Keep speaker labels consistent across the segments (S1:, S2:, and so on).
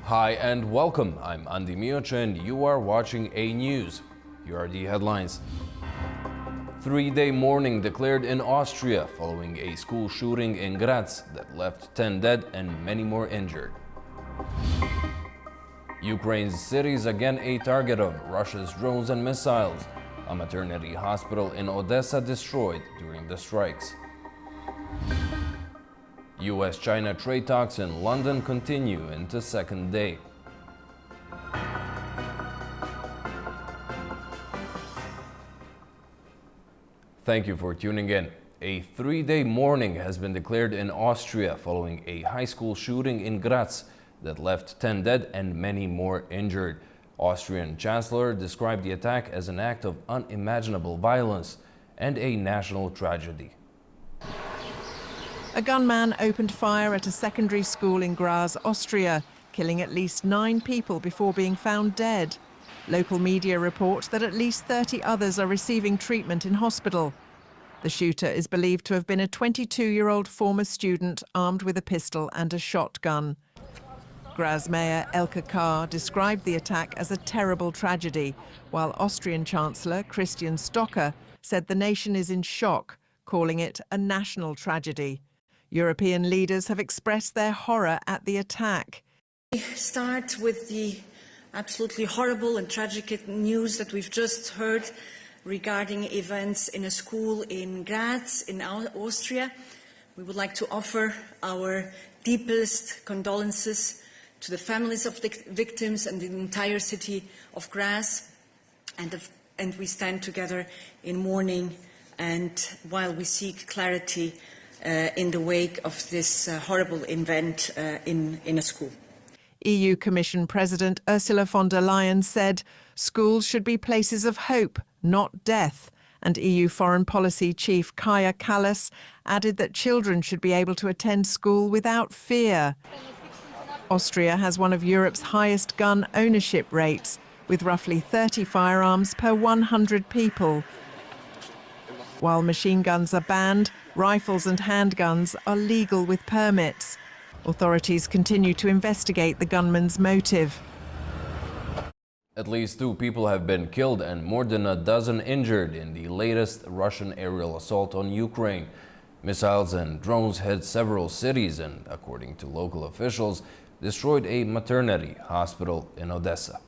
S1: Hi and welcome. I'm Andy Mioch and you are watching A News. Here are the headlines. Three-day mourning declared in Austria following a school shooting in Graz that left 10 dead and many more injured. Ukraine's cities again a target of Russia's drones and missiles. A maternity hospital in Odesa destroyed during the strikes. US-China trade talks in London continue into second day. Thank you for tuning in. A three-day mourning has been declared in Austria following a high school shooting in Graz that left 10 dead and many more injured. Austrian Chancellor described the attack as an act of unimaginable violence and a national tragedy.
S2: A gunman opened fire at a secondary school in Graz, Austria, killing at least 9 people before being found dead. Local media report that at least 30 others are receiving treatment in hospital. The shooter is believed to have been a 22-year-old former student armed with a pistol and a shotgun. Graz Mayor Elke Carr described the attack as a terrible tragedy, while Austrian Chancellor Christian Stocker said the nation is in shock, calling it a national tragedy. European leaders have expressed their horror at the attack.
S3: We start with the absolutely horrible and tragic news that we've just heard regarding events in a school in Graz, in Austria. We would like to offer our deepest condolences to the families of the victims and the entire city of Graz, and we stand together in mourning and while we seek clarity in the wake of this horrible event in a school.
S2: EU Commission President Ursula von der Leyen said schools should be places of hope, not death. And EU Foreign Policy Chief Kaja Kallas added that children should be able to attend school without fear. Austria has one of Europe's highest gun ownership rates, with roughly 30 firearms per 100 people. While machine guns are banned, rifles and handguns are legal with permits. Authorities continue to investigate the gunman's motive.
S1: At least 2 people have been killed and more than a dozen injured in the latest Russian aerial assault on Ukraine. Missiles and drones hit several cities and, according to local officials, destroyed a maternity hospital in Odesa.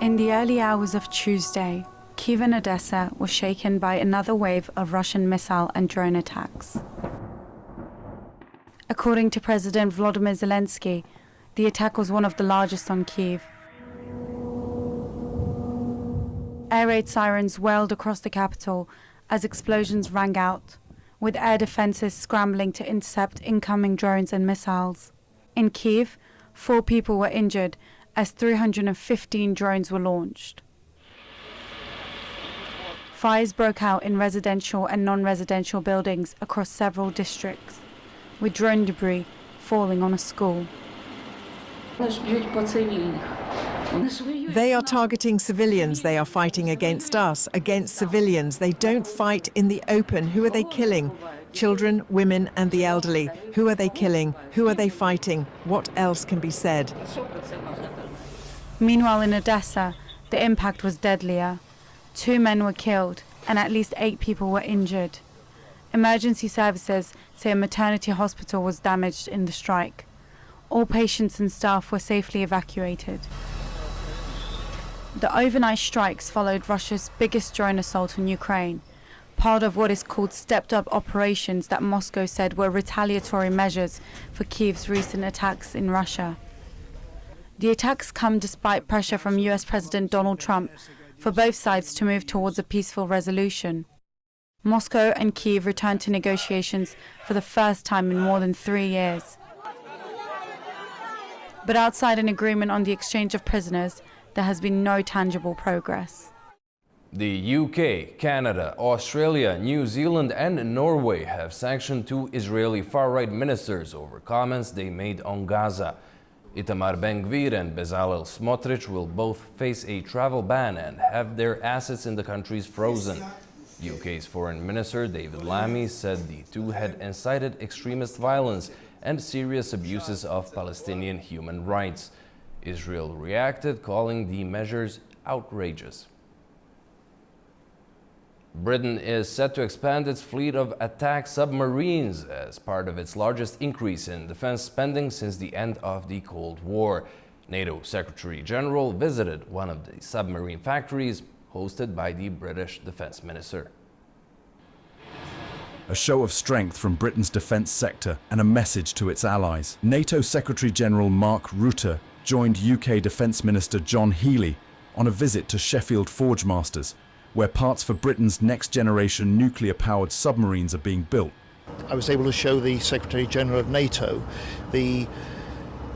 S4: In the early hours of Tuesday, Kyiv and Odesa was shaken by another wave of Russian missile and drone attacks. According to President Volodymyr Zelensky, the attack was one of the largest on Kyiv. Air raid sirens wailed across the capital as explosions rang out, with air defenses scrambling to intercept incoming drones and missiles. In Kyiv, 4 people were injured as 315 drones were launched. Fires broke out in residential and non-residential buildings across several districts, with drone debris falling on a school.
S2: They are targeting civilians. They are fighting against us, against civilians. They don't fight in the open. Who are they killing? Children, women and the elderly. Who are they killing? Who are they fighting? What else can be said?
S4: Meanwhile, in Odesa, the impact was deadlier. 2 men were killed and at least 8 people were injured. Emergency services say a maternity hospital was damaged in the strike. All patients and staff were safely evacuated. The overnight strikes followed Russia's biggest drone assault on Ukraine, part of what is called stepped-up operations that Moscow said were retaliatory measures for Kyiv's recent attacks in Russia. The attacks come despite pressure from US President Donald Trump for both sides to move towards a peaceful resolution. Moscow and Kyiv returned to negotiations for the first time in more than 3 years. But outside an agreement on the exchange of prisoners, there has been no tangible progress.
S1: The UK, Canada, Australia, New Zealand and Norway have sanctioned 2 Israeli far-right ministers over comments they made on Gaza. Itamar Ben-Gvir and Bezalel Smotrich will both face a travel ban and have their assets in the countries frozen. UK's Foreign Minister David Lammy said the 2 had incited extremist violence and serious abuses of Palestinian human rights. Israel reacted, calling the measures outrageous. Britain is set to expand its fleet of attack submarines as part of its largest increase in defense spending since the end of the Cold War. NATO Secretary General visited one of the submarine factories hosted by the British Defence Minister.
S5: A show of strength from Britain's defence sector and a message to its allies. NATO Secretary General Mark Rutte joined UK Defence Minister John Healey on a visit to Sheffield Forgemasters, where parts for Britain's next-generation nuclear-powered submarines are being built.
S6: I was able to show the Secretary-General of NATO the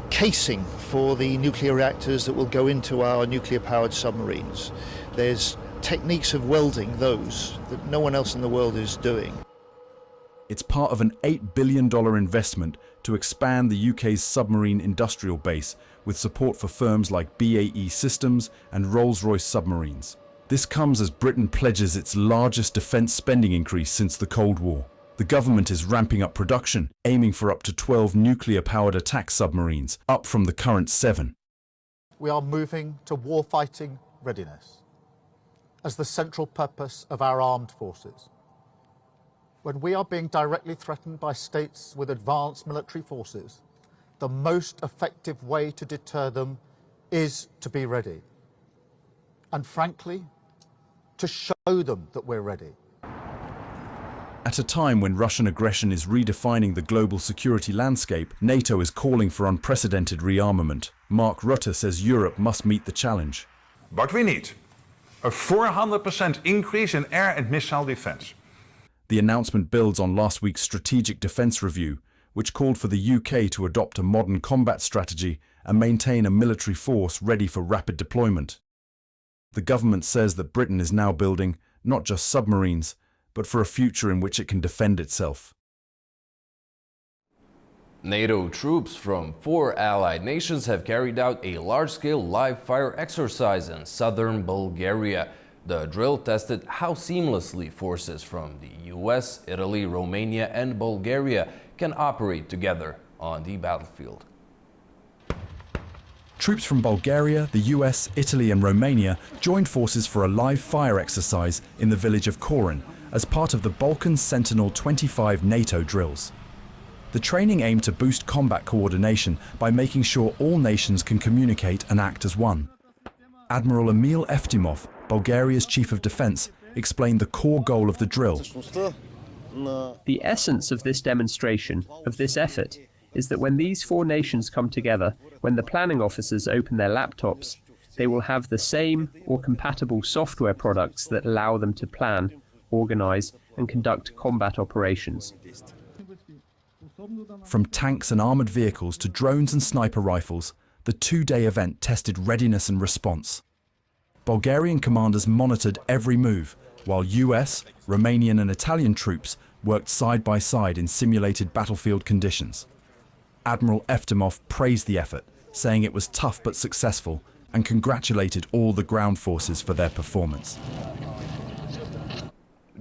S6: casing for the nuclear reactors that will go into our nuclear-powered submarines. There's techniques of welding those that no one else in the world is doing.
S5: It's part of an $8 billion investment to expand the UK's submarine industrial base with support for firms like BAE Systems and Rolls-Royce Submarines. This comes as Britain pledges its largest defence spending increase since the Cold War. The government is ramping up production, aiming for up to 12 nuclear-powered attack submarines, up from the current 7.
S7: We are moving to warfighting readiness as the central purpose of our armed forces. When we are being directly threatened by states with advanced military forces, the most effective way to deter them is to be ready. And frankly, to show them that we're ready.
S5: At a time when Russian aggression is redefining the global security landscape, NATO is calling for unprecedented rearmament. Mark Rutte says Europe must meet the challenge.
S8: But we need a 400% increase in air and missile defense.
S5: The announcement builds on last week's Strategic Defence Review, which called for the UK to adopt a modern combat strategy and maintain a military force ready for rapid deployment. The government says that Britain is now building not just submarines, but for a future in which it can defend itself.
S1: NATO troops from 4 allied nations have carried out a large-scale live-fire exercise in southern Bulgaria. The drill tested how seamlessly forces from the US, Italy, Romania, and Bulgaria can operate together on the battlefield.
S5: Troops from Bulgaria, the US, Italy and Romania joined forces for a live fire exercise in the village of Korin as part of the Balkan Sentinel 25 NATO drills. The training aimed to boost combat coordination by making sure all nations can communicate and act as one. Admiral Emil Eftimov, Bulgaria's Chief of Defence, explained the core goal of the drill.
S9: The essence of this demonstration, of this effort, is that when these 4 nations come together, when the planning officers open their laptops, they will have the same or compatible software products that allow them to plan, organize, and conduct combat operations.
S5: From tanks and armoured vehicles to drones and sniper rifles, the 2-day event tested readiness and response. Bulgarian commanders monitored every move, while US, Romanian and Italian troops worked side by side in simulated battlefield conditions. Admiral Eftimov praised the effort, saying it was tough but successful, and congratulated all the ground forces for their performance.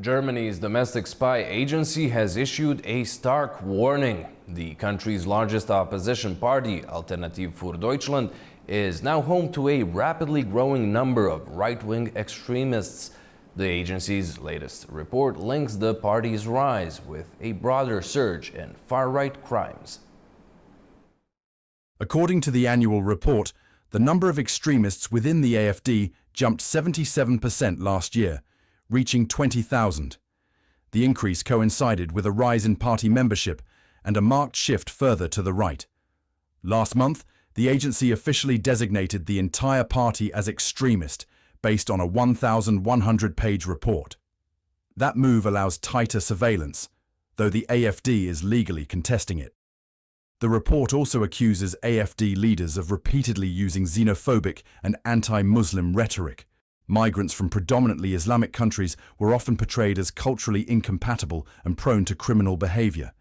S1: Germany's domestic spy agency has issued a stark warning. The country's largest opposition party, Alternative für Deutschland, is now home to a rapidly growing number of right-wing extremists. The agency's latest report links the party's rise with a broader surge in far-right crimes.
S5: According to the annual report, the number of extremists within the AfD jumped 77% last year, reaching 20,000. The increase coincided with a rise in party membership and a marked shift further to the right. Last month, the agency officially designated the entire party as extremist based on a 1,100-page report. That move allows tighter surveillance, though the AfD is legally contesting it. The report also accuses AfD leaders of repeatedly using xenophobic and anti-Muslim rhetoric. Migrants from predominantly Islamic countries were often portrayed as culturally incompatible and prone to criminal behavior.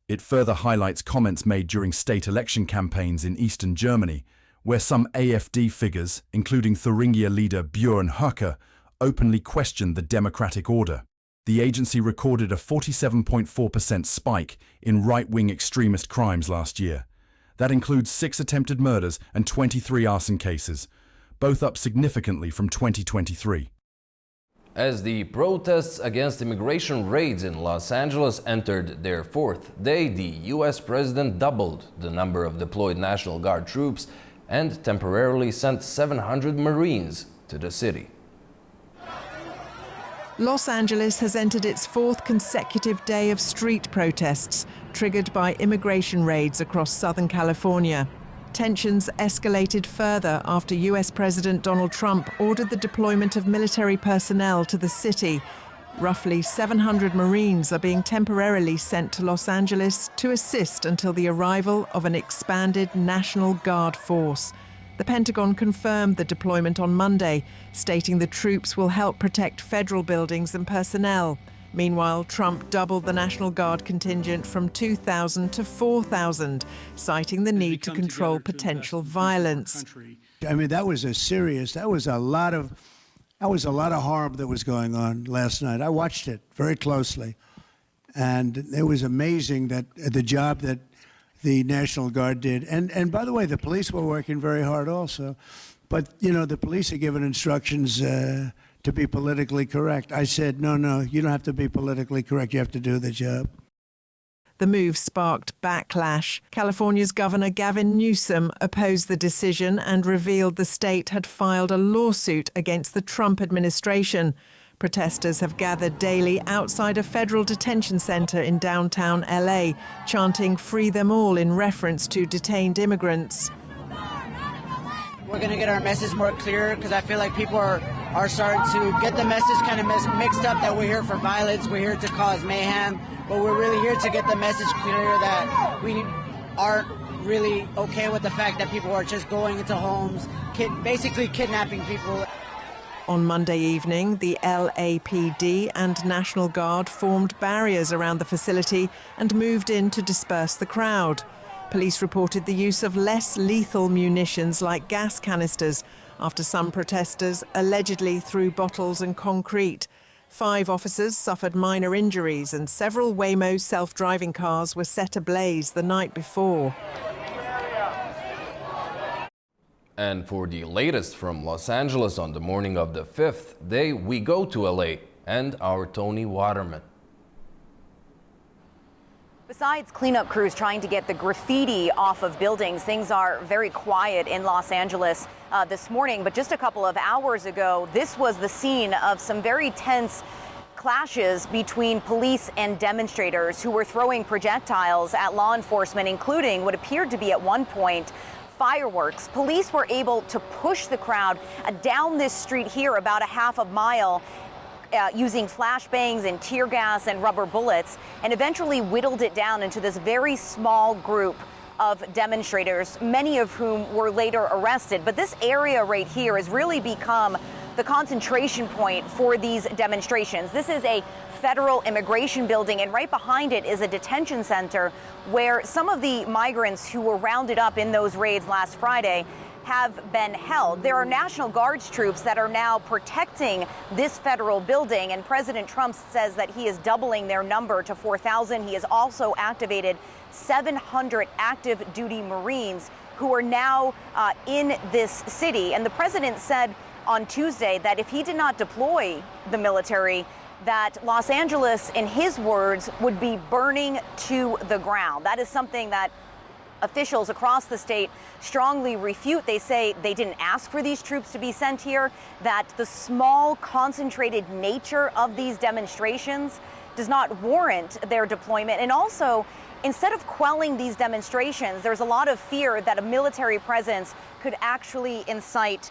S5: It further highlights comments made during state election campaigns in eastern Germany, where some AfD figures, including Thuringia leader Björn Höcke, openly questioned the democratic order. the agency recorded a 47.4% spike in right-wing extremist crimes last year. That includes 6 attempted murders and 23 arson cases, both up significantly from 2023.
S1: As the protests against immigration raids in Los Angeles entered their 4th day, the U.S. president doubled the number of deployed National Guard troops and temporarily sent 700 Marines to the city.
S2: Los Angeles has entered its 4th consecutive day of street protests, triggered by immigration raids across Southern California. Tensions escalated further after US President Donald Trump ordered the deployment of military personnel to the city. Roughly 700 Marines are being temporarily sent to Los Angeles to assist until the arrival of an expanded National Guard force. The Pentagon confirmed the deployment on Monday, stating the troops will help protect federal buildings and personnel. Meanwhile, Trump doubled the National Guard contingent from 2,000 to 4,000, citing the need to control potential violence.
S10: I mean, that was a lot of harm that was going on last night. I watched it very closely, and it was amazing that the job that the National Guard did. And by the way, the police were working very hard also. But, you know, the police are given instructions to be politically correct. I said, no, you don't have to be politically correct. You have to do the job.
S2: The move sparked backlash. California's Governor Gavin Newsom opposed the decision and revealed the state had filed a lawsuit against the Trump administration. Protesters have gathered daily outside a federal detention center in downtown LA, chanting "Free them all" in reference to detained immigrants.
S11: We're going to get our message more clear because I feel like people are starting to get the message kind of mixed up that we're here for violence, we're here to cause mayhem, but we're really here to get the message clear that we aren't really okay with the fact that people are just going into homes, basically kidnapping people.
S2: On Monday evening, the LAPD and National Guard formed barriers around the facility and moved in to disperse the crowd. Police reported the use of less lethal munitions like gas canisters after some protesters allegedly threw bottles and concrete. 5 officers suffered minor injuries and several Waymo self-driving cars were set ablaze the night before.
S1: And for the latest from Los Angeles on the morning of the 5th day, we go to LA and our Tony Waterman.
S12: Besides cleanup crews trying to get the graffiti off of buildings, things are very quiet in Los Angeles this morning. But just a couple of hours ago, this was the scene of some very tense clashes between police and demonstrators who were throwing projectiles at law enforcement, including what appeared to be at one point fireworks. Police were able to push the crowd down this street here about a half a mile using flashbangs and tear gas and rubber bullets, and eventually whittled it down into this very small group of demonstrators, many of whom were later arrested. But this area right here has really become the concentration point for these demonstrations. This is a federal immigration building, and right behind it is a detention center where some of the migrants who were rounded up in those raids last Friday have been held. There are National Guards troops that are now protecting this federal building, and President Trump says that he is doubling their number to 4,000. He has also activated 700 active duty Marines who are now in this city. And the president said on Tuesday that if he did not deploy the military, that Los Angeles, in his words, would be burning to the ground. That is something that officials across the state strongly refute. They say they didn't ask for these troops to be sent here, that the small, concentrated nature of these demonstrations does not warrant their deployment. And also, instead of quelling these demonstrations, there's a lot of fear that a military presence could actually incite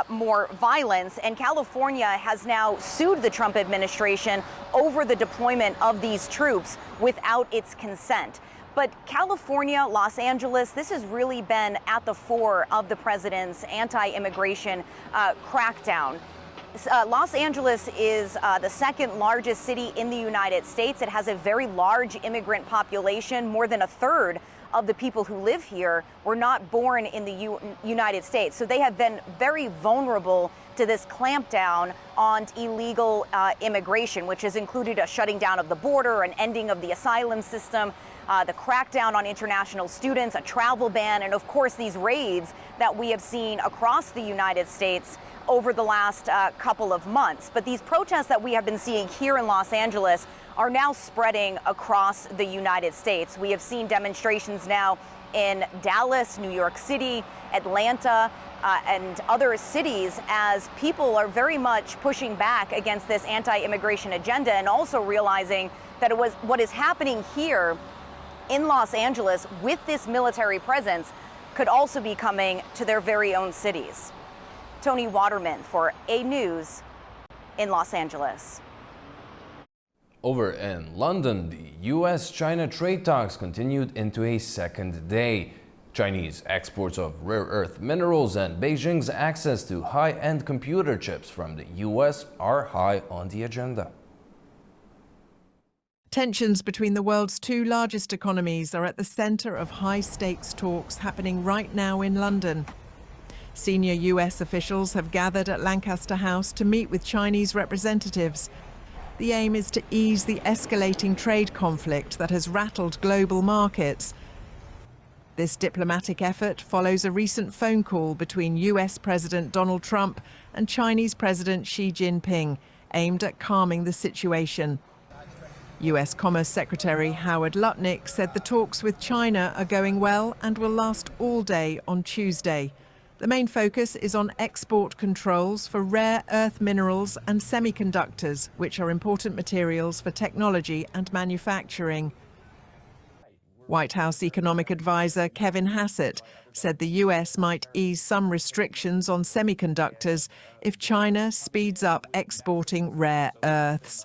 S12: more violence. And California has now sued the Trump administration over the deployment of these troops without its consent. But California, Los Angeles, this has really been at the fore of the president's anti-immigration crackdown. Los Angeles is the second largest city in the United States. It has a very large immigrant population. More than a third of the people who live here were not born in the United States. So they have been very vulnerable to this clampdown on illegal immigration, which has included a shutting down of the border, an ending of the asylum system, the crackdown on international students, a travel ban, and of course these raids that we have seen across the United States over the last couple of months. But these protests that we have been seeing here in Los Angeles are now spreading across the United States. We have seen demonstrations now in Dallas, New York City, Atlanta, and other cities as people are very much pushing back against this anti-immigration agenda and also realizing that what is happening here in Los Angeles with this military presence could also be coming to their very own cities. Tony Waterman for A News in Los Angeles.
S1: Over in London, the US-China trade talks continued into a second day. Chinese exports of rare earth minerals and Beijing's access to high-end computer chips from the US are high on the agenda.
S2: Tensions between the world's two largest economies are at the centre of high-stakes talks happening right now in London. Senior US officials have gathered at Lancaster House to meet with Chinese representatives. The aim is to ease the escalating trade conflict that has rattled global markets. This diplomatic effort follows a recent phone call between US President Donald Trump and Chinese President Xi Jinping, aimed at calming the situation. US Commerce Secretary Howard Lutnick said the talks with China are going well and will last all day on Tuesday. The main focus is on export controls for rare earth minerals and semiconductors, which are important materials for technology and manufacturing. White House economic advisor Kevin Hassett said the US might ease some restrictions on semiconductors if China speeds up exporting rare earths.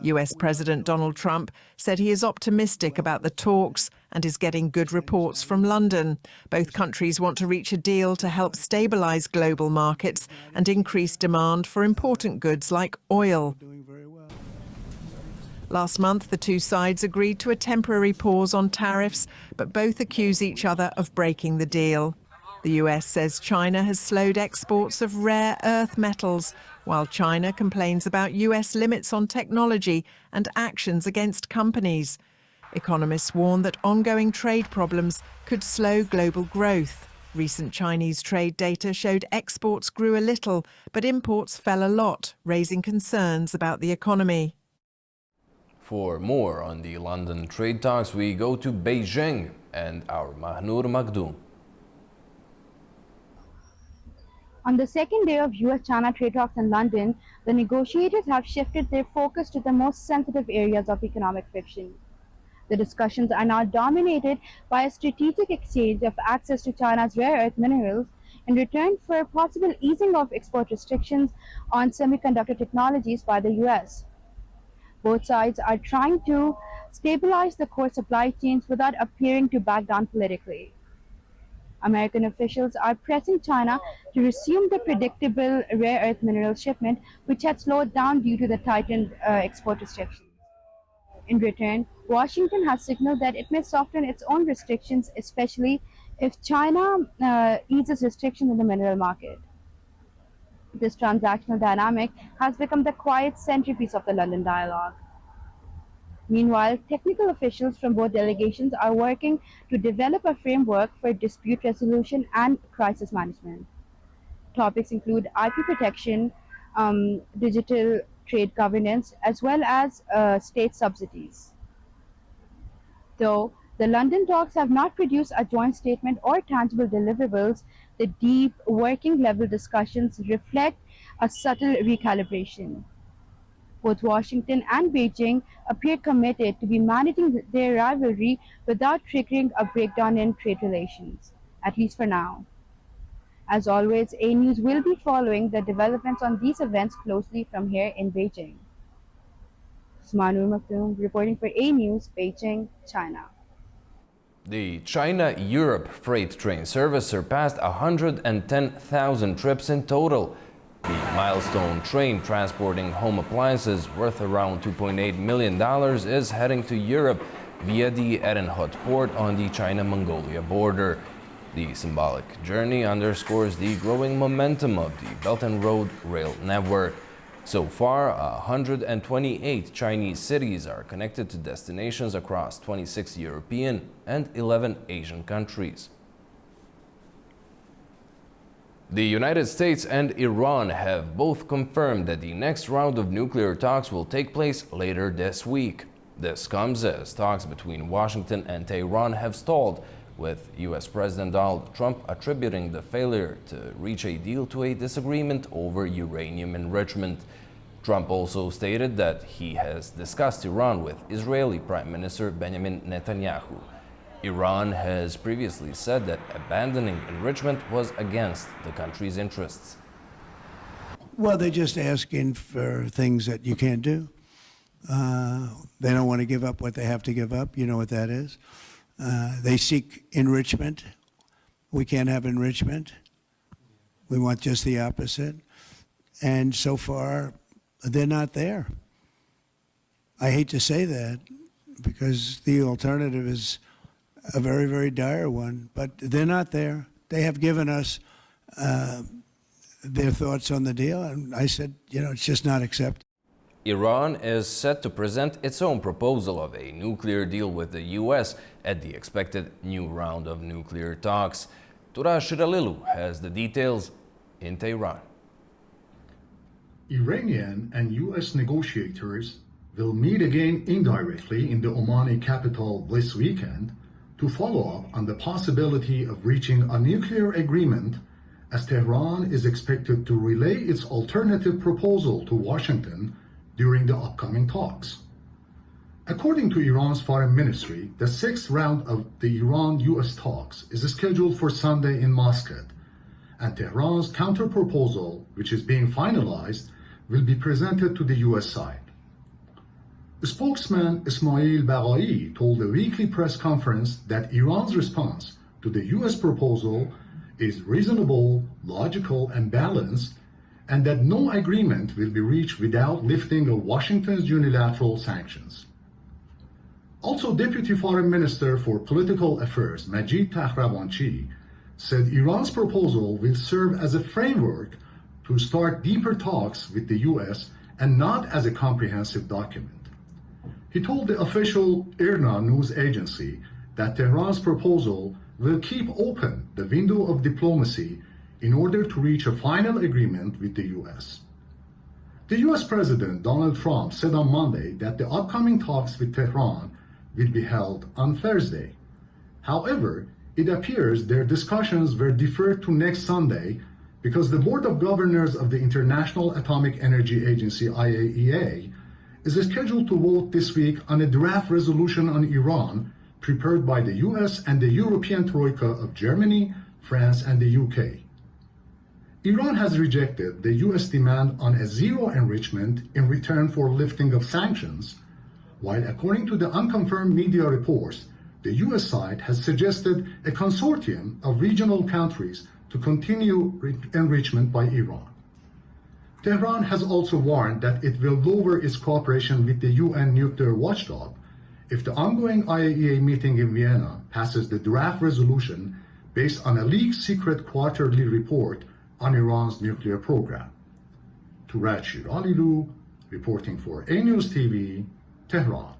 S2: US President Donald Trump said he is optimistic about the talks and is getting good reports from London. Both countries want to reach a deal to help stabilize global markets and increase demand for important goods like oil. Last month, the two sides agreed to a temporary pause on tariffs, but both accuse each other of breaking the deal. The US says China has slowed exports of rare earth metals, while China complains about US limits on technology and actions against companies. Economists warn that ongoing trade problems could slow global growth. Recent Chinese trade data showed exports grew a little, but imports fell a lot, raising concerns about the economy.
S1: For more on the London trade talks, we go to Beijing and our Mahnur Makhdoom.
S13: On the second day of US-China trade talks in London, the negotiators have shifted their focus to the most sensitive areas of economic friction. The discussions are now dominated by a strategic exchange of access to China's rare earth minerals in return for possible easing of export restrictions on semiconductor technologies by the US. Both sides are trying to stabilize the core supply chains without appearing to back down politically. American officials are pressing China to resume the predictable rare earth mineral shipment, which had slowed down due to the tightened export restrictions. In return, Washington has signaled that it may soften its own restrictions, especially if China eases restrictions in the mineral market. This transactional dynamic has become the quiet centerpiece of the London dialogue. Meanwhile, technical officials from both delegations are working to develop a framework for dispute resolution and crisis management. Topics include IP protection, digital trade governance, as well as state subsidies. Though the London talks have not produced a joint statement or tangible deliverables, the deep working level discussions reflect a subtle recalibration. Both Washington and Beijing appear committed to be managing their rivalry without triggering a breakdown in trade relations, at least for now. As always, A News will be following the developments on these events closely from here in Beijing. Mahnur Makhdoom reporting for A News, Beijing, China.
S1: The China-Europe freight train service surpassed 110,000 trips in total. The Milestone train transporting home appliances worth around $2.8 million is heading to Europe via the Erenhut port on the China-Mongolia border. The symbolic journey underscores the growing momentum of the Belt and Road rail network. So far, 128 Chinese cities are connected to destinations across 26 European and 11 Asian countries. The United States and Iran have both confirmed that the next round of nuclear talks will take place later this week. This comes as talks between Washington and Tehran have stalled, with U.S. President Donald Trump attributing the failure to reach a deal to a disagreement over uranium enrichment. Trump also stated that he has discussed Iran with Israeli Prime Minister Benjamin Netanyahu. Iran has previously said that abandoning enrichment was against the country's interests.
S10: Well, they're just asking for things that you can't do. They don't want to give up what they have to give up. You know what that is. They seek enrichment. We can't have enrichment. We want just the opposite. And so far, they're not there. I hate to say that because the alternative is a very, very dire one, but they're not there. They have given us their thoughts on the deal, and I said, it's just not acceptable.
S1: Iran is set to present its own proposal of a nuclear deal with the U.S. at the expected new round of nuclear talks. Tura Shiralilu has the details in Tehran.
S14: Iranian and U.S. negotiators will meet again indirectly in the Omani capital this weekend to follow up on the possibility of reaching a nuclear agreement, as Tehran is expected to relay its alternative proposal to Washington during the upcoming talks. According to Iran's foreign ministry, the sixth round of the Iran-US talks is scheduled for Sunday in Muscat, and Tehran's counterproposal, which is being finalized, will be presented to the US side. Spokesman Ismail Baghai told a weekly press conference that Iran's response to the US proposal is reasonable, logical, and balanced, and that no agreement will be reached without lifting of Washington's unilateral sanctions. Also, Deputy Foreign Minister for Political Affairs Majid Takhravanchi said Iran's proposal will serve as a framework to start deeper talks with the US and not as a comprehensive document. He told the official IRNA news agency that Tehran's proposal will keep open the window of diplomacy in order to reach a final agreement with the US. The US President Donald Trump said on Monday that the upcoming talks with Tehran will be held on Thursday. However, it appears their discussions were deferred to next Sunday because the Board of Governors of the International Atomic Energy Agency, IAEA, is scheduled to vote this week on a draft resolution on Iran prepared by the US and the European Troika of Germany, France, and the UK. Iran has rejected the US demand on a zero enrichment in return for lifting of sanctions, while according to the unconfirmed media reports, the US side has suggested a consortium of regional countries to continue enrichment by Iran. Tehran has also warned that it will lower its cooperation with the UN nuclear watchdog if the ongoing IAEA meeting in Vienna passes the draft resolution based on a leaked secret quarterly report on Iran's nuclear program. Tura Shiralilu, reporting for A News TV, Tehran.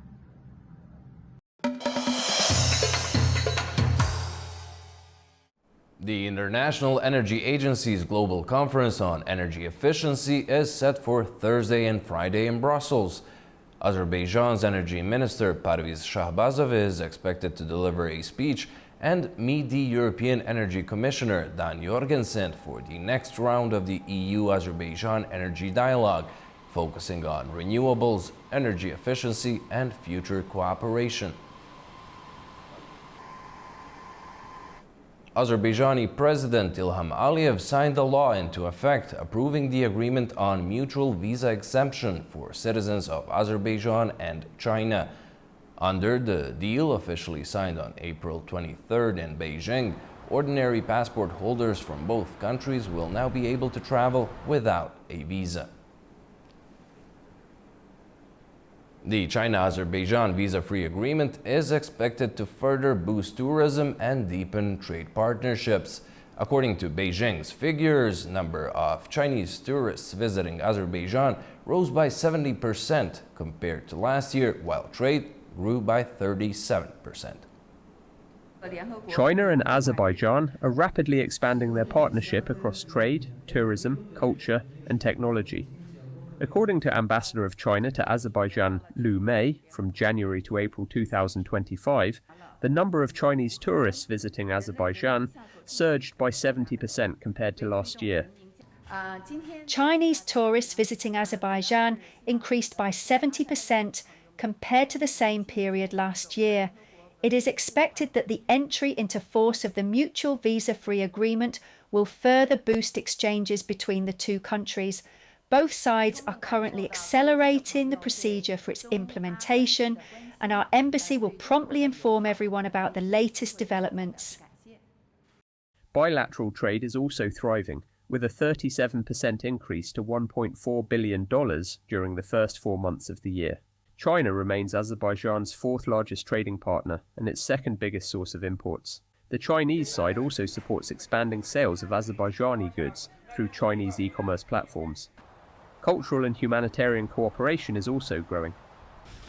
S1: The International Energy Agency's Global Conference on Energy Efficiency is set for Thursday and Friday in Brussels. Azerbaijan's Energy Minister Parviz Shahbazov is expected to deliver a speech and meet the European Energy Commissioner Dan Jorgensen for the next round of the EU-Azerbaijan Energy Dialogue, focusing on renewables, energy efficiency, and future cooperation. Azerbaijani President Ilham Aliyev signed a law into effect approving the agreement on mutual visa exemption for citizens of Azerbaijan and China. Under the deal officially signed on April 23rd in Beijing, ordinary passport holders from both countries will now be able to travel without a visa. The China-Azerbaijan visa-free agreement is expected to further boost tourism and deepen trade partnerships. According to Beijing's figures, number of Chinese tourists visiting Azerbaijan rose by 70% compared to last year, while trade grew by 37%.
S9: China and Azerbaijan are rapidly expanding their partnership across trade, tourism, culture, and technology. According to Ambassador of China to Azerbaijan Lu Mei, from January to April 2025, the number of Chinese tourists visiting Azerbaijan surged by 70% compared to last year.
S15: Chinese tourists visiting Azerbaijan increased by 70% compared to the same period last year. It is expected that the entry into force of the mutual visa-free agreement will further boost exchanges between the two countries. Both sides are currently accelerating the procedure for its implementation, and our embassy will promptly inform everyone about the latest developments.
S9: Bilateral trade is also thriving, with a 37% increase to $1.4 billion during the first 4 months of the year. China remains Azerbaijan's fourth largest trading partner and its second biggest source of imports. The Chinese side also supports expanding sales of Azerbaijani goods through Chinese e-commerce platforms. Cultural and humanitarian cooperation is also growing.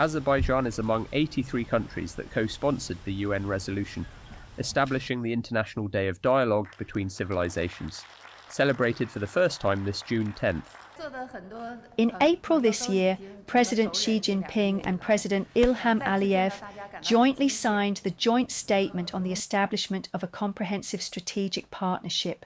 S9: Azerbaijan is among 83 countries that co-sponsored the UN resolution, establishing the International Day of Dialogue between Civilizations, celebrated for the first time this June 10th.
S15: In April this year, President Xi Jinping and President Ilham Aliyev jointly signed the joint statement on the establishment of a comprehensive strategic partnership.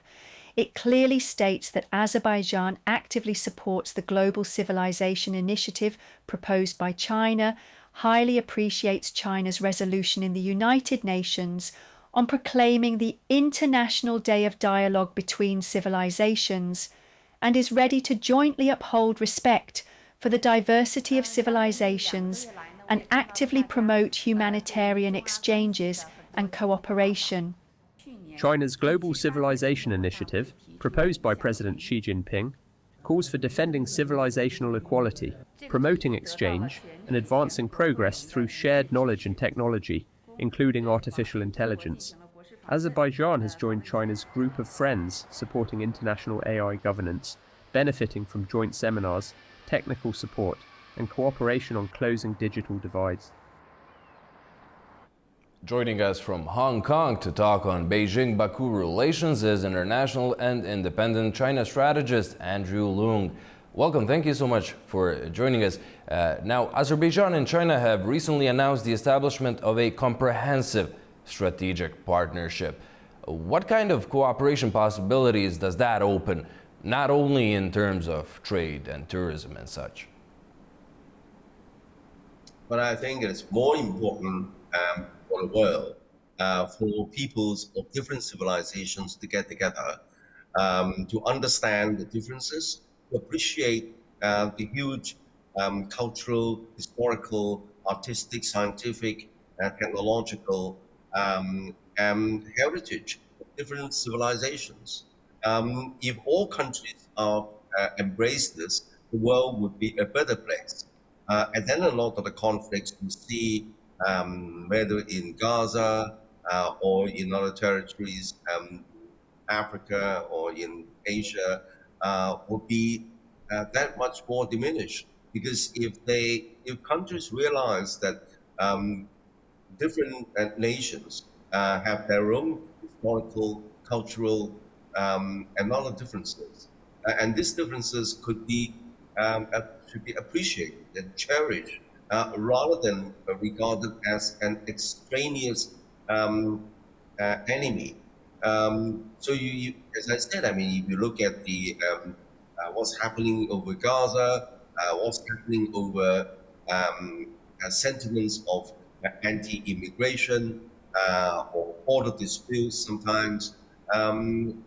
S15: It clearly states that Azerbaijan actively supports the Global Civilization Initiative proposed by China, highly appreciates China's resolution in the United Nations on proclaiming the International Day of Dialogue between Civilizations, and is ready to jointly uphold respect for the diversity of civilizations and actively promote humanitarian exchanges and cooperation.
S9: China's Global Civilization Initiative, proposed by President Xi Jinping, calls for defending civilizational equality, promoting exchange, and advancing progress through shared knowledge and technology, including artificial intelligence. Azerbaijan has joined China's Group of Friends supporting international AI governance, benefiting from joint seminars, technical support, and cooperation on closing digital divides.
S1: Joining us from Hong Kong to talk on Beijing-Baku relations is international and independent China strategist Andrew Leung. Welcome, thank you so much for joining us. Now, Azerbaijan and China have recently announced the establishment of a comprehensive strategic partnership. What kind of cooperation possibilities does that open, not only in terms of trade and tourism and such?
S16: But I think it's more important for the world, for peoples of different civilizations to get together, to understand the differences, to appreciate the huge cultural, historical, artistic, scientific, and technological heritage of different civilizations. If all countries embrace this, the world would be a better place. And then a lot of the conflicts we see, whether in Gaza or in other territories, Africa or in Asia, will be that much more diminished. Because if countries realize that different nations have their own historical, cultural, and other differences, and these differences should be appreciated and cherished, rather than regarded as an extraneous enemy. So you, as I said, I mean, if you look at the what's happening over Gaza, what's happening over sentiments of anti-immigration or border disputes sometimes, and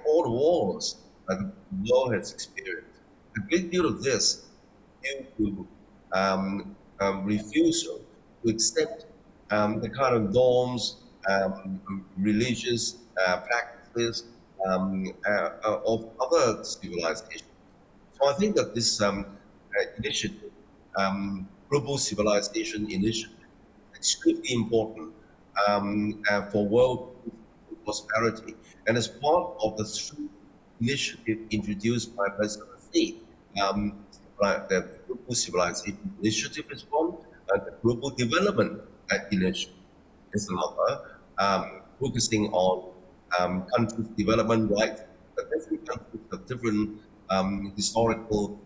S16: all the wars that the world has experienced. A great deal of this due to refusal to accept the kind of norms, religious practices of other civilizations. So I think that this initiative, Global Civilization Initiative, is extremely important for world prosperity. And as part of the initiative introduced by President Xi, the Global Civilization Initiative is one, and the Global Development Initiative is another, focusing on countries' development rights. Different countries have different historical,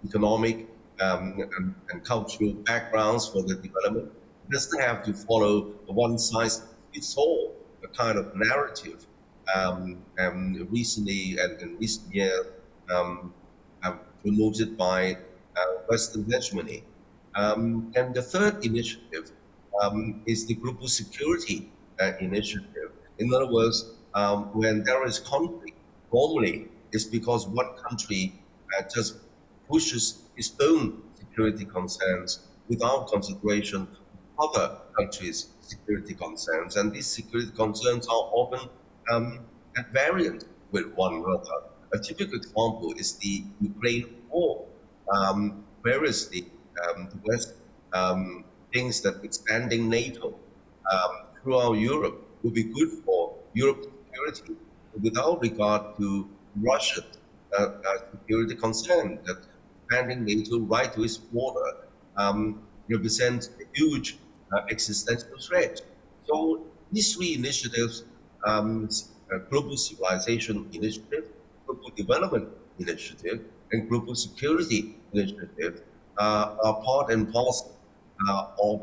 S16: economic, and cultural backgrounds for their development. It doesn't have to follow a one-size-fits-all kind of narrative. Recently and in recent years, promoted by Western hegemony. And the third initiative is the Global Security Initiative. In other words, when there is conflict, normally it's because one country just pushes its own security concerns without consideration of other countries' security concerns. And these security concerns are often at variance with one another. A typical example is the Ukraine war. Whereas the West thinks that expanding NATO throughout Europe would be good for Europe's security, without regard to Russia's security concern, that expanding NATO right to its border represents a huge existential threat. So these three initiatives, Global Civilization Initiative, Global Development Initiative, and Global Security Initiative, are part and parcel of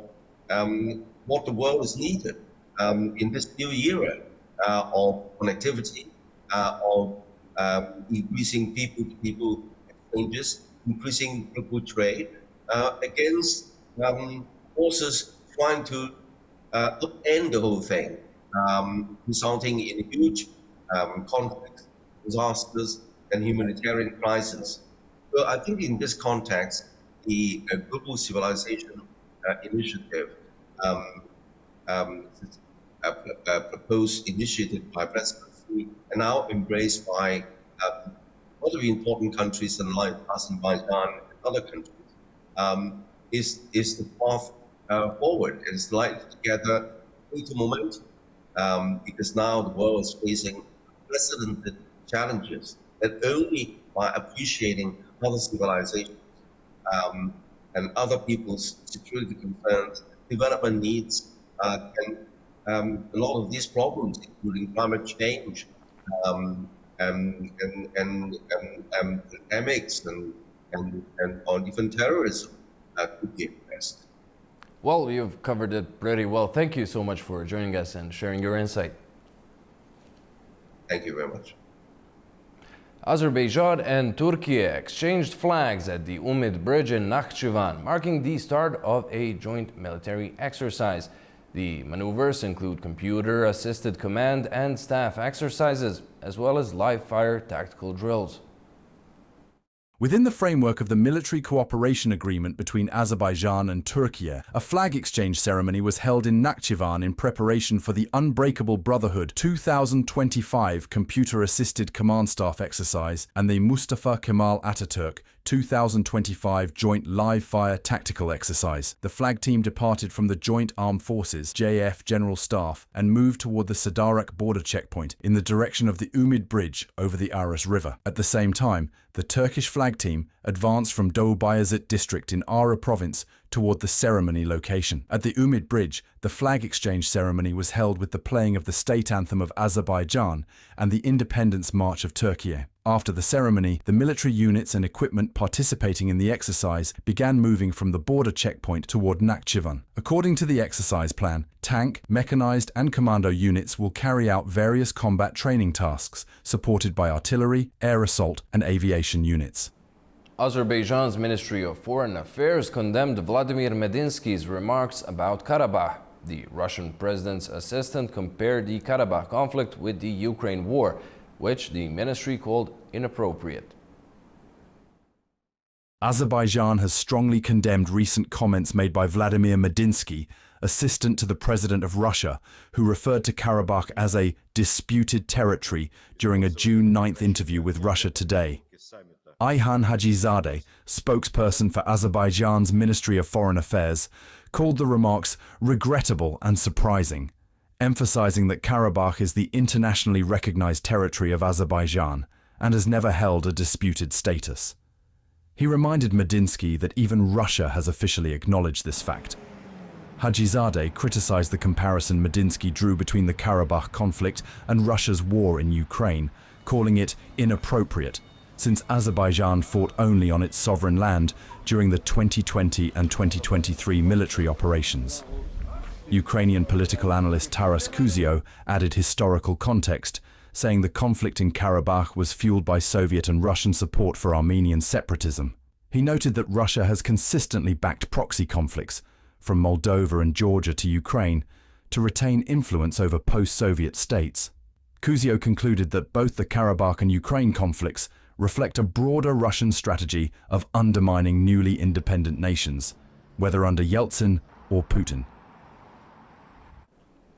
S16: what the world is needed in this new era of connectivity, of increasing people-to-people exchanges, increasing global trade, against forces trying to upend the whole thing, resulting in huge conflicts, disasters, and humanitarian crises. So I think in this context, the Global Civilization Initiative, proposed, initiated by President Xi, and now embraced by a lot of important countries like Azerbaijan and other countries, is the path forward. It's likely to gather greater momentum because now the world is facing unprecedented challenges that only by appreciating other civilizations and other people's security concerns, development needs, can a lot of these problems, including climate change, pandemics, or even terrorism, could be addressed.
S1: Well, you've covered it pretty well. Thank you so much for joining us and sharing your insight.
S16: Thank you very much.
S1: Azerbaijan and Turkey exchanged flags at the Umid Bridge in Nakhchivan, marking the start of a joint military exercise. The maneuvers include computer-assisted command and staff exercises, as well as live-fire tactical drills.
S5: Within the framework of the military cooperation agreement between Azerbaijan and Turkey, a flag exchange ceremony was held in Nakhchivan in preparation for the Unbreakable Brotherhood 2025 computer-assisted command staff exercise and the Mustafa Kemal Ataturk 2025 joint live-fire tactical exercise. The flag team departed from the Joint Armed Forces JF General Staff and moved toward the Sadarak border checkpoint in the direction of the Umid Bridge over the Aras River. At the same time, the Turkish flag team advanced from Doğu Bayazıt district in Ara province toward the ceremony location. At the Umid Bridge, the flag exchange ceremony was held with the playing of the state anthem of Azerbaijan and the Independence March of Turkey. After the ceremony, the military units and equipment participating in the exercise began moving from the border checkpoint toward Nakhchivan. According to the exercise plan, tank, mechanized and commando units will carry out various combat training tasks, supported by artillery, air assault and aviation units.
S1: Azerbaijan's Ministry of Foreign Affairs condemned Vladimir Medinsky's remarks about Karabakh. The Russian president's assistant compared the Karabakh conflict with the Ukraine war, which the ministry called inappropriate.
S5: Azerbaijan has strongly condemned recent comments made by Vladimir Medinsky, assistant to the president of Russia, who referred to Karabakh as a disputed territory during a June 9th interview with Russia Today. Ayhan Hajizadeh, spokesperson for Azerbaijan's Ministry of Foreign Affairs, called the remarks regrettable and surprising, emphasizing that Karabakh is the internationally recognized territory of Azerbaijan and has never held a disputed status. He reminded Medinsky that even Russia has officially acknowledged this fact. Hajizadeh criticized the comparison Medinsky drew between the Karabakh conflict and Russia's war in Ukraine, calling it inappropriate, since Azerbaijan fought only on its sovereign land during the 2020 and 2023 military operations. Ukrainian political analyst Taras Kuzio added historical context, saying the conflict in Karabakh was fueled by Soviet and Russian support for Armenian separatism. He noted that Russia has consistently backed proxy conflicts, from Moldova and Georgia to Ukraine, to retain influence over post-Soviet states. Kuzio concluded that both the Karabakh and Ukraine conflicts reflect a broader Russian strategy of undermining newly independent nations, whether under Yeltsin or Putin.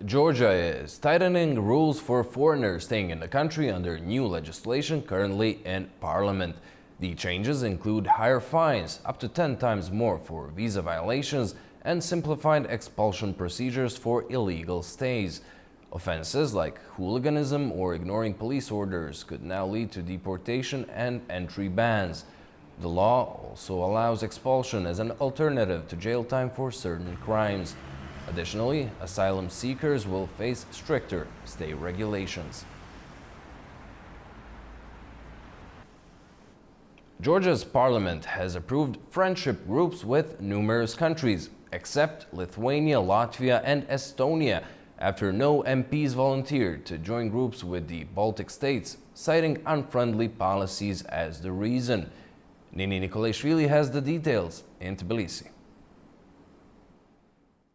S1: Georgia is tightening rules for foreigners staying in the country under new legislation currently in Parliament. The changes include higher fines, up to 10 times more for visa violations, and simplified expulsion procedures for illegal stays. Offenses like hooliganism or ignoring police orders could now lead to deportation and entry bans. The law also allows expulsion as an alternative to jail time for certain crimes. Additionally, asylum seekers will face stricter stay regulations. Georgia's parliament has approved friendship groups with numerous countries, except Lithuania, Latvia, and Estonia, after no MPs volunteered to join groups with the Baltic states, citing unfriendly policies as the reason. Nini Nikolashvili has the details in Tbilisi.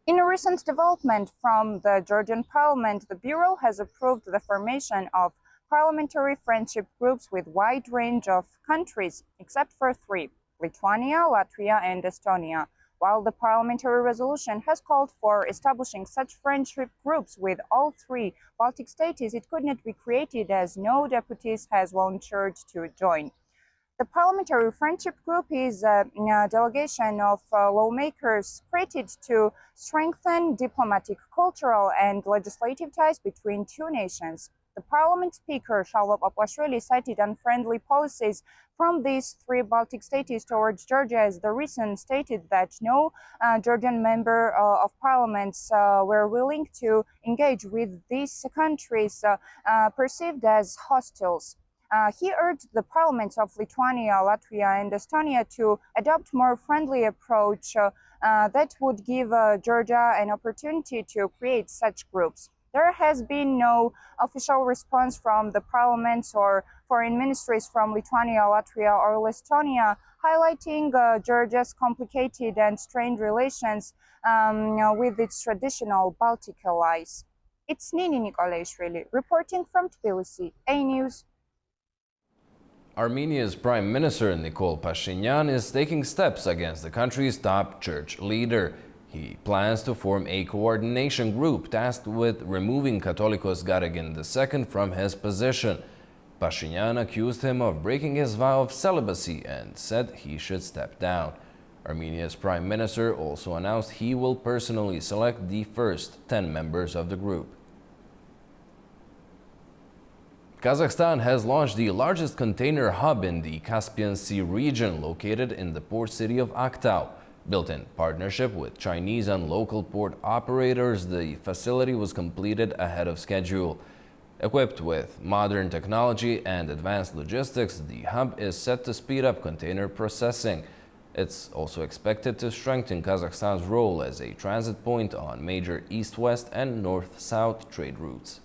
S17: In a recent development from the Georgian parliament, the Bureau has approved the formation of parliamentary friendship groups with a wide range of countries, except for 3, Lithuania, Latvia, and Estonia. While the parliamentary resolution has called for establishing such friendship groups with all 3 Baltic states, it could not be created as no deputies has volunteered to join. The Parliamentary Friendship Group is a delegation of lawmakers created to strengthen diplomatic, cultural, and legislative ties between 2 nations. The Parliament Speaker, Shalom Aplashvili, cited unfriendly policies from these 3 Baltic states towards Georgia as the reason, stated that no Georgian member of parliaments were willing to engage with these countries perceived as hostiles. He urged the parliaments of Lithuania, Latvia, and Estonia to adopt more friendly approach that would give Georgia an opportunity to create such groups. There has been no official response from the parliaments or foreign ministries from Lithuania, Latvia, or Estonia, highlighting Georgia's complicated and strained relations with its traditional Baltic allies. It's Nini Nikolashvili reporting from Tbilisi, A News.
S1: Armenia's Prime Minister Nikol Pashinyan is taking steps against the country's top church leader. He plans to form a coordination group tasked with removing Catholicos Garagin II from his position. Pashinyan accused him of breaking his vow of celibacy and said he should step down. Armenia's Prime Minister also announced he will personally select the first 10 members of the group. Kazakhstan has launched the largest container hub in the Caspian Sea region, located in the port city of Aktau. Built in partnership with Chinese and local port operators, the facility was completed ahead of schedule. Equipped with modern technology and advanced logistics, the hub is set to speed up container processing. It's also expected to strengthen Kazakhstan's role as a transit point on major east-west and north-south trade routes.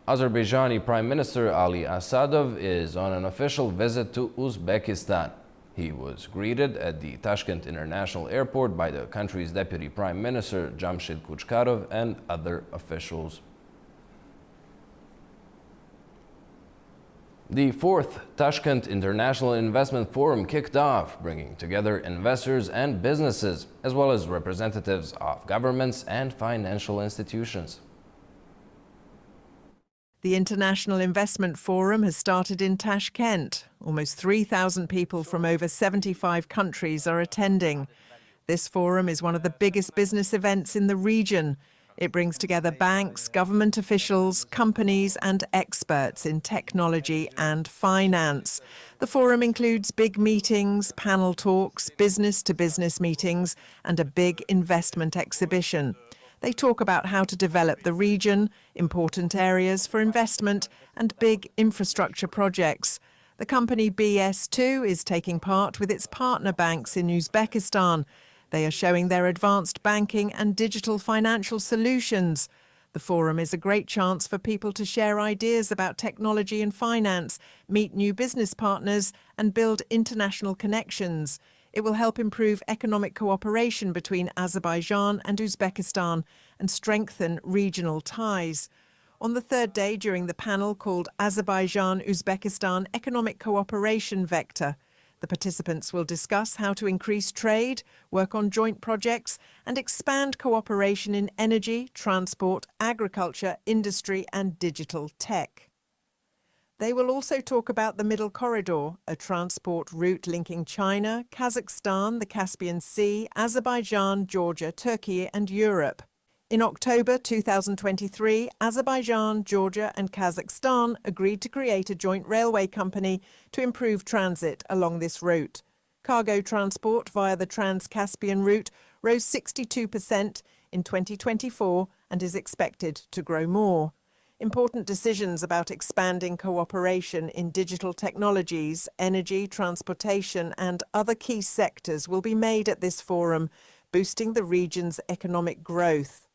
S1: Azerbaijani Prime Minister Ali Asadov is on an official visit to Uzbekistan. He was greeted at the Tashkent International Airport by the country's Deputy Prime Minister Jamshid Kuchkarov and other officials. The 4th Tashkent International Investment Forum kicked off, bringing together investors and businesses, as well as representatives of governments and financial institutions.
S2: The International Investment Forum has started in Tashkent. Almost 3,000 people from over 75 countries are attending. This forum is one of the biggest business events in the region. It brings together banks, government officials, companies and experts in technology and finance. The forum includes big meetings, panel talks, business-to-business meetings and a big investment exhibition. They talk about how to develop the region, important areas for investment and big infrastructure projects. The company BS2 is taking part with its partner banks in Uzbekistan. They are showing their advanced banking and digital financial solutions. The forum is a great chance for people to share ideas about technology and finance, meet new business partners and build international connections. It will help improve economic cooperation between Azerbaijan and Uzbekistan and strengthen regional ties. On the third day, during the panel called Azerbaijan-Uzbekistan Economic Cooperation Vector, the participants will discuss how to increase trade, work on joint projects and expand cooperation in energy, transport, agriculture, industry and digital tech. They will also talk about the Middle Corridor, a transport route linking China, Kazakhstan, the Caspian Sea, Azerbaijan, Georgia, Turkey and Europe. In October 2023, Azerbaijan, Georgia and Kazakhstan agreed to create a joint railway company to improve transit along this route. Cargo transport via the Trans-Caspian route rose 62% in 2024 and is expected to grow more. Important decisions about expanding cooperation in digital technologies, energy, transportation and other key sectors will be made at this forum, boosting the region's economic growth.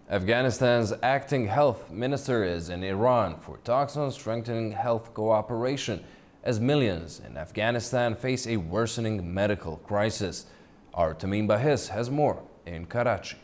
S1: Afghanistan's acting health minister is in Iran for talks on strengthening health cooperation as millions in Afghanistan face a worsening medical crisis. Our Tamim Bahis has more in Karachi.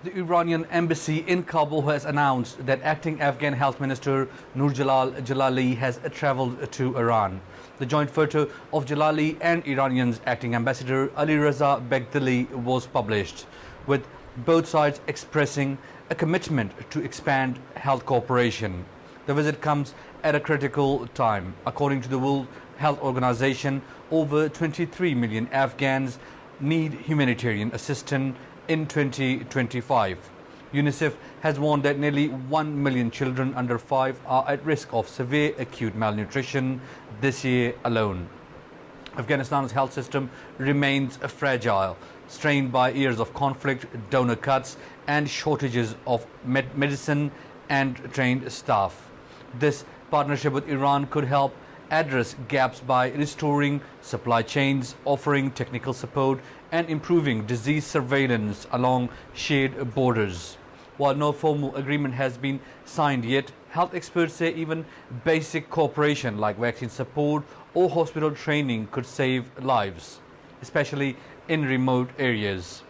S18: The Iranian embassy in Kabul has announced that acting Afghan health minister Nurjalal Jalali has travelled to Iran. The joint photo of Jalali and Iranian's acting ambassador Ali Raza Begdali was published, with both sides expressing a commitment to expand health cooperation. The visit comes at a critical time. According to the World Health Organization, over 23 million Afghans need humanitarian assistance in 2025. UNICEF has warned that nearly 1 million children under 5 are at risk of severe acute malnutrition this year alone. Afghanistan's health system remains fragile, strained by years of conflict, donor cuts and shortages of medicine and trained staff. This partnership with Iran could help address gaps by restoring supply chains, offering technical support and improving disease surveillance along shared borders. While no formal agreement has been signed yet, health experts say even basic cooperation like vaccine support or hospital training could save lives, especially in remote areas.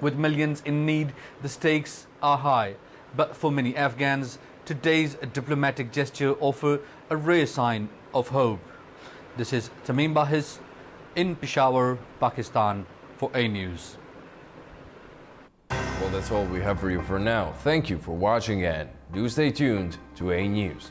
S18: With millions in need, the stakes are high, but for many Afghans, today's diplomatic gesture offers a rare sign of hope. This is Tamim Bahis in Peshawar, Pakistan for A News.
S1: Well, that's all we have for you for now. Thank you for watching and do stay tuned to A News.